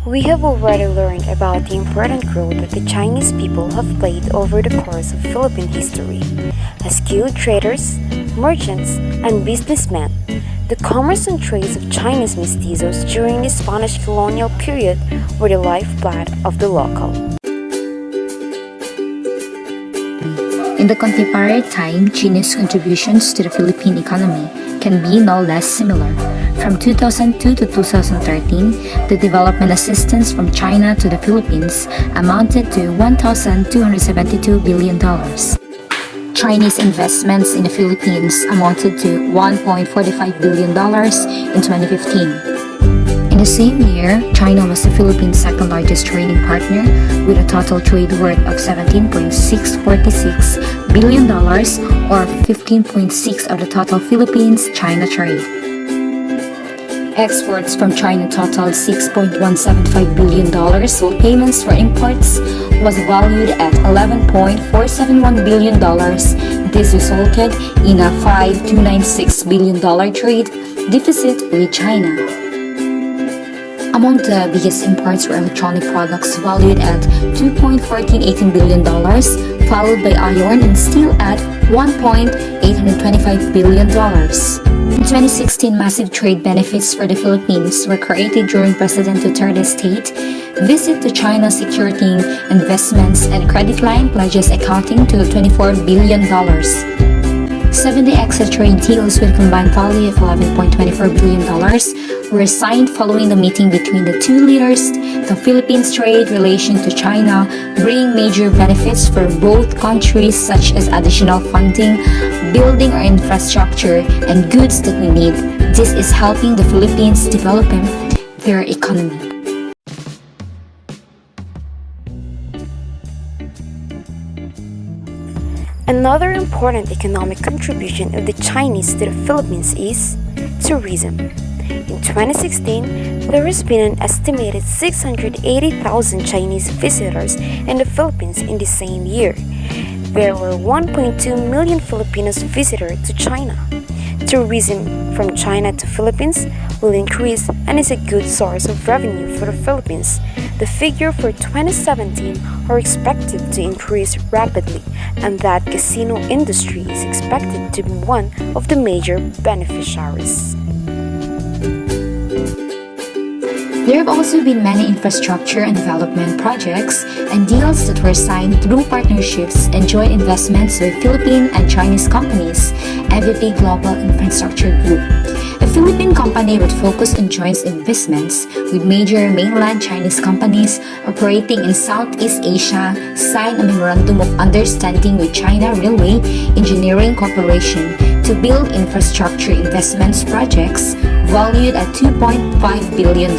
We have already learned about the important role that the Chinese people have played over the course of Philippine history. As skilled traders, merchants, and businessmen, the commerce and trades of Chinese mestizos during the Spanish colonial period were the lifeblood of the local. In the contemporary time, Chinese contributions to the Philippine economy can be no less similar. From 2002 to 2013, the development assistance from China to the Philippines amounted to $1,272 billion. Chinese investments in the Philippines amounted to $1.45 billion in 2015. In the same year, China was the Philippines' second largest trading partner with a total trade worth of $17.646 billion or 15.6% of the total Philippines-China trade. Exports from China totaled $6.175 billion, while payments for imports was valued at $11.471 billion. This resulted in a $5.296 billion trade deficit with China. Among the biggest imports were electronic products valued at $2.1418 billion, followed by iron and steel at $1.825 billion. In 2016, massive trade benefits for the Philippines were created during President Duterte's state visit to China, securing investments and credit line pledges accounting to $24 billion. 70 exit trade deals with a combined value of $11.24 billion were signed following the meeting between the two leaders. The Philippines' trade relation to China bring major benefits for both countries, such as additional funding, building our infrastructure, and goods that we need. This is helping the Philippines develop their economy. Another important economic contribution of the Chinese to the Philippines is tourism. In 2016, there has been an estimated 680,000 Chinese visitors in the Philippines in the same year. There were 1.2 million Filipinos visited to China. Tourism from China to Philippines will increase and is a good source of revenue for the Philippines. The figure for 2017 are expected to increase rapidly, and that casino industry is expected to be one of the major beneficiaries. There have also been many infrastructure and development projects and deals that were signed through partnerships and joint investments with Philippine and Chinese companies, MVP Global Infrastructure Group. A Philippine company would focus on joint investments with major mainland Chinese companies operating in Southeast Asia, signed a Memorandum of Understanding with China Railway Engineering Corporation to build infrastructure investments projects valued at $2.5 billion.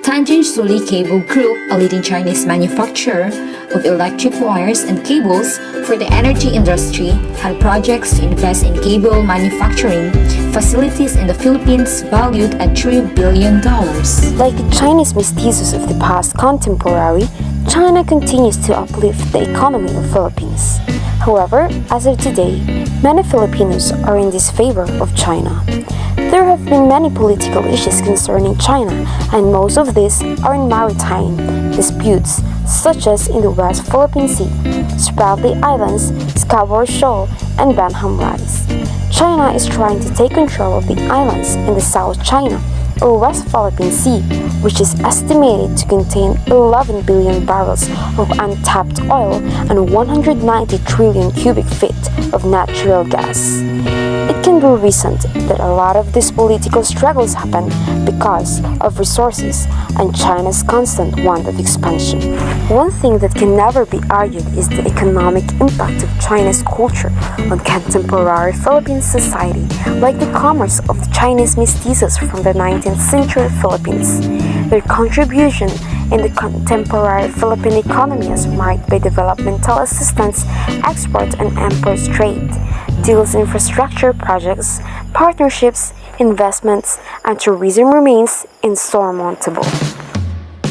Tanjin Suli Cable Group, a leading Chinese manufacturer of electric wires and cables for the energy industry, had projects to invest in cable manufacturing facilities in the Philippines valued at $3 billion. Like the Chinese mestizos of the past contemporary, China continues to uplift the economy of Philippines. However, as of today, many Filipinos are in disfavor of China. There have been many political issues concerning China, and most of these are in maritime disputes, such as in the West Philippine Sea, Spratly Islands, Scarborough Shoal, and Banham Rise. China is trying to take control of the islands in the South China or West Philippine Sea, which is estimated to contain 11 billion barrels of untapped oil and 190 trillion cubic feet of natural gas. It can be reasoned that a lot of these political struggles happen because of resources and China's constant want of expansion. One thing that can never be argued is the economic impact of China's culture on contemporary Philippine society, like the commerce of the Chinese mestizos from the 19th century Philippines. Their contribution in the contemporary Philippine economy is marked by developmental assistance, export and import trade, deals, infrastructure projects, partnerships, investments, and tourism remains insurmountable.